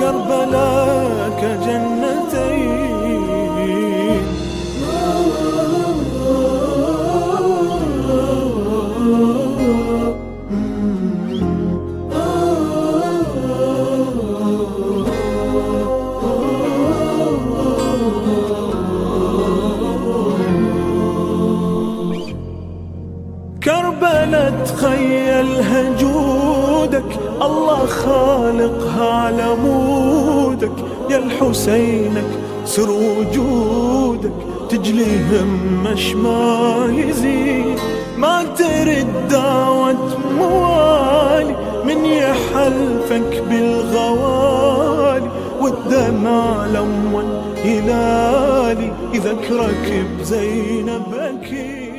كربلاء كجنتين. كربلاء تخيلها جودك، الله خالقها على مودك. يا الحسينك سر وجودك، تجلي همش ما يزيد. ما ترد دعوة موالي من يحلفك بالغوالي، والدمع الأول هلالي يذكرك بزينب أكيد.